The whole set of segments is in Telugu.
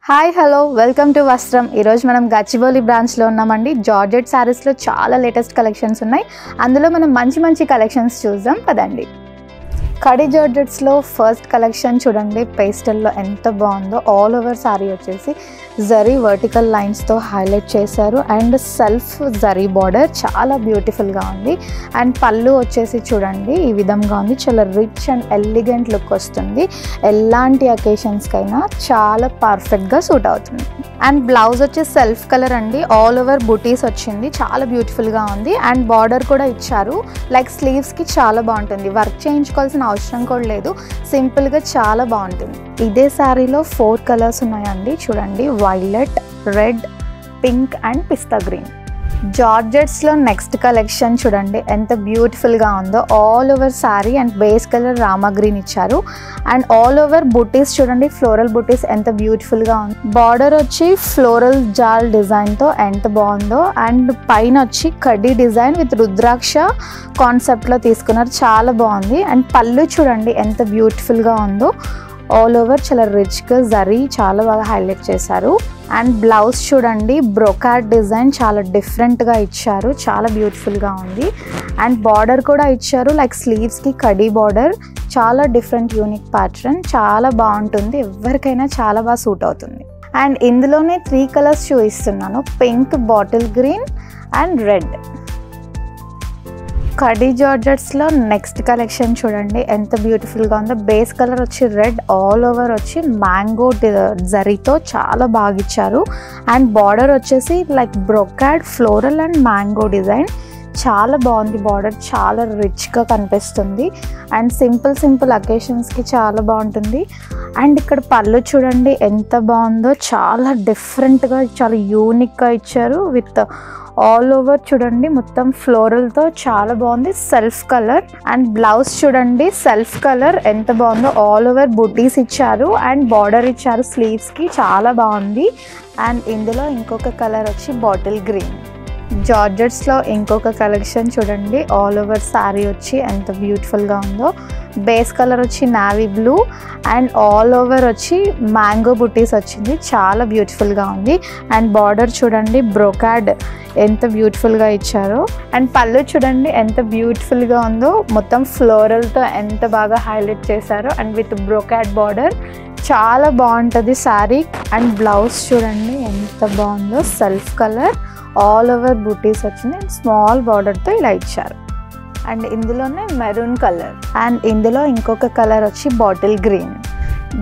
హాయ్ హలో వెల్కమ్ టు వస్త్రం. ఈరోజు మనం గచ్చిబౌలి బ్రాంచ్లో ఉన్నామండి. జార్జెట్ శారీస్లో చాలా లేటెస్ట్ కలెక్షన్స్ ఉన్నాయి. అందులో మనం మంచి కలెక్షన్స్ చూద్దాం పదండి. కడి జార్జెట్స్లో ఫస్ట్ కలెక్షన్ చూడండి. పేస్టల్లో ఎంత బాగుందో. ఆల్ ఓవర్ శారీ వచ్చేసి జరీ వర్టికల్ లైన్స్తో హైలైట్ చేశారు అండ్ సెల్ఫ్ జరీ బార్డర్ చాలా బ్యూటిఫుల్గా ఉంది. అండ్ పళ్ళు వచ్చేసి చూడండి ఈ విధంగా ఉంది. చాలా రిచ్ అండ్ ఎలిగెంట్ లుక్ వస్తుంది. ఎలాంటి అకేషన్స్కైనా చాలా పర్ఫెక్ట్గా సూట్ అవుతుంది. అండ్ బ్లౌజ్ వచ్చేసి సెల్ఫ్ కలర్ అండి. ఆల్ ఓవర్ బుటీస్ వచ్చింది. చాలా బ్యూటిఫుల్గా ఉంది. అండ్ బార్డర్ కూడా ఇచ్చారు. లైక్ స్లీవ్స్కి చాలా బాగుంటుంది. వర్క్ చేయించుకోవాల్సిన అవసరం కూడా లేదు. సింపుల్గా చాలా బాగుంటుంది. ఇదే శారీలో 4 కలర్స్ ఉన్నాయండి. చూడండి, violet, red, pink and pista green. జార్జెట్స్లో నెక్స్ట్ కలెక్షన్ చూడండి ఎంత బ్యూటిఫుల్గా ఉందో. All over sari and base colour Rama green ఇచ్చారు. అండ్ ఆల్ ఓవర్ బుటీస్ చూడండి, ఫ్లోరల్ బుటీస్ ఎంత బ్యూటిఫుల్గా ఉంది. బార్డర్ వచ్చి ఫ్లోరల్ జాల్ డిజైన్తో ఎంత బాగుందో. అండ్ పైన వచ్చి కడ్డీ డిజైన్ విత్ రుద్రాక్ష కాన్సెప్ట్లో తీసుకున్నారు. చాలా బాగుంది. అండ్ పళ్ళు చూడండి ఎంత బ్యూటిఫుల్గా ఉందో. ఆల్ ఓవర్ చాలా రిచ్గా జరీ చాలా బాగా హైలైట్ చేశారు. అండ్ బ్లౌజ్ చూడండి, బ్రోకాట్ డిజైన్ చాలా డిఫరెంట్గా ఇచ్చారు. చాలా బ్యూటిఫుల్గా ఉంది. అండ్ బార్డర్ కూడా ఇచ్చారు. లైక్ స్లీవ్స్కి కడీ బార్డర్. చాలా డిఫరెంట్ యూనిక్ ప్యాటర్న్. చాలా బాగుంటుంది. ఎవరికైనా చాలా బాగా సూట్ అవుతుంది. అండ్ ఇందులోనే 3 కలర్స్ చూపిస్తున్నాను. Pink, bottle green and red. కడి జార్జెట్స్లో నెక్స్ట్ కలెక్షన్ చూడండి ఎంత బ్యూటిఫుల్గా ఉందో. బేస్ కలర్ వచ్చి రెడ్, ఆల్ ఓవర్ వచ్చి మ్యాంగో జరీతో చాలా బాగా ఇచ్చారు. అండ్ బార్డర్ వచ్చేసి like brocade floral and mango design. చాలా బాగుంది. బార్డర్ చాలా రిచ్గా కనిపిస్తుంది. అండ్ సింపుల్ అకేషన్స్కి చాలా బాగుంటుంది. అండ్ ఇక్కడ పళ్ళు చూడండి ఎంత బాగుందో. చాలా డిఫరెంట్గా చాలా యూనిక్గా ఇచ్చారు. విత్ ఆల్ ఓవర్ చూడండి మొత్తం ఫ్లోరల్తో చాలా బాగుంది. Self colour. అండ్ బ్లౌజ్ చూడండి సెల్ఫ్ కలర్ ఎంత బాగుందో. ఆల్ ఓవర్ బుటీస్ ఇచ్చారు అండ్ బార్డర్ ఇచ్చారు స్లీవ్స్కి. చాలా బాగుంది. అండ్ ఇందులో ఇంకొక కలర్ వచ్చి బాటిల్ గ్రీన్. జార్జెట్స్లో ఇంకొక కలెక్షన్ చూడండి. ఆల్ ఓవర్ శారీ వచ్చి ఎంత బ్యూటిఫుల్గా ఉందో. బేస్ కలర్ వచ్చి navy blue and all over వచ్చి మ్యాంగో బుటీస్ వచ్చింది. చాలా బ్యూటిఫుల్గా ఉంది. అండ్ బార్డర్ చూడండి బ్రోకాడ్ ఎంత బ్యూటిఫుల్గా ఇచ్చారో. అండ్ పళ్ళు చూడండి ఎంత బ్యూటిఫుల్గా ఉందో. మొత్తం ఫ్లోరల్తో ఎంత బాగా హైలైట్ చేశారో. అండ్ విత్ బ్రోకాడ్ బార్డర్ చాలా బాగుంటుంది శారీ. అండ్ బ్లౌజ్ చూడండి ఎంత బాగుందో. సెల్ఫ్ కలర్, ఆల్ ఓవర్ బూటీస్ వచ్చింది. అండ్ స్మాల్ బార్డర్తో ఇలా ఇచ్చారు. అండ్ ఇందులోనే మెరూన్ కలర్. అండ్ ఇందులో ఇంకొక కలర్ వచ్చి బాటిల్ గ్రీన్.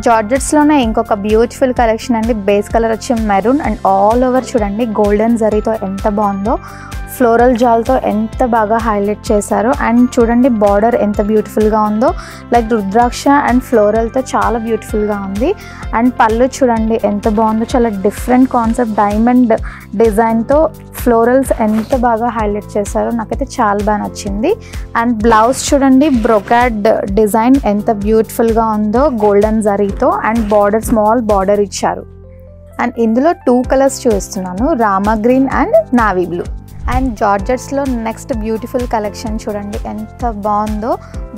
జార్జెట్స్లోనే ఇంకొక బ్యూటిఫుల్ కలెక్షన్ అండి. బేస్ కలర్ వచ్చి మెరూన్ అండ్ ఆల్ ఓవర్ చూడండి గోల్డెన్ జరీతో ఎంత బాగుందో. ఫ్లోరల్ జాల్తో ఎంత బాగా హైలైట్ చేశారో. అండ్ చూడండి బార్డర్ ఎంత బ్యూటిఫుల్గా ఉందో. లైక్ రుద్రాక్ష అండ్ ఫ్లోరల్తో చాలా బ్యూటిఫుల్గా ఉంది. అండ్ పళ్ళు చూడండి ఎంత బాగుందో. చాలా డిఫరెంట్ కాన్సెప్ట్ డైమండ్ డిజైన్తో ఫ్లోరల్స్ ఎంత బాగా హైలైట్ చేశారో. నాకైతే చాలా బాగా నచ్చింది. అండ్ బ్లౌజ్ చూడండి బ్రోకాడ్ డిజైన్ ఎంత బ్యూటిఫుల్గా ఉందో గోల్డెన్ జరీతో. అండ్ బార్డర్ స్మాల్ బార్డర్ ఇచ్చారు. అండ్ ఇందులో 2 కలర్స్ చూపిస్తున్నాను, Rama green and navy blue. And జార్జెట్స్లో నెక్స్ట్ బ్యూటిఫుల్ కలెక్షన్ చూడండి ఎంత బాగుందో.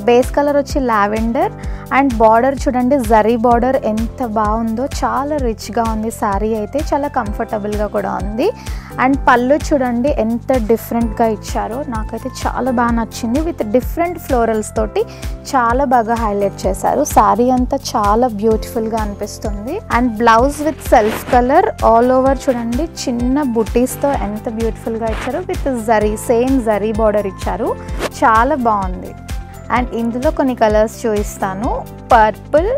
బేస్ కలర్ వచ్చి లావెండర్ అండ్ బార్డర్ చూడండి జరీ బార్డర్ ఎంత బాగుందో. చాలా రిచ్గా ఉంది శారీ అయితే. చాలా కంఫర్టబుల్గా కూడా ఉంది. అండ్ పళ్ళు చూడండి ఎంత డిఫరెంట్గా ఇచ్చారో. నాకైతే చాలా బాగా నచ్చింది. విత్ డిఫరెంట్ ఫ్లోరల్స్ తోటి చాలా బాగా హైలైట్ చేశారు. శారీ అంతా చాలా బ్యూటిఫుల్గా అనిపిస్తుంది. And blouse with self colour, all over చూడండి చిన్న బుటీస్తో ఎంత బ్యూటిఫుల్గా ఇచ్చారు. With zari same zari border ఇచ్చారు. చాలా బాగుంది. అండ్ ఇందులో కొన్ని కలర్స్ చూపిస్తాను. Purple,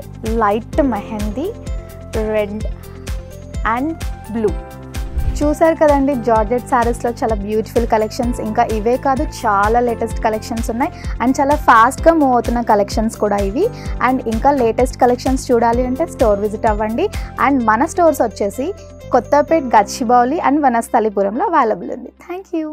light mehndi, red and blue. చూసారు కదండి జార్జెట్ శారీస్లో చాలా బ్యూటిఫుల్ కలెక్షన్స్. ఇంకా ఇవే కాదు చాలా లేటెస్ట్ కలెక్షన్స్ ఉన్నాయి. అండ్ చాలా ఫాస్ట్గా మూవ్ అవుతున్న కలెక్షన్స్ కూడా ఇవి. అండ్ ఇంకా లేటెస్ట్ కలెక్షన్స్ చూడాలి అంటే స్టోర్ విజిట్ అవ్వండి. అండ్ మన స్టోర్స్ వచ్చేసి కొత్తపేట్, గచ్చిబౌలి అండ్ వనస్థలిపురంలో అవైలబుల్ ఉంది. Thank you.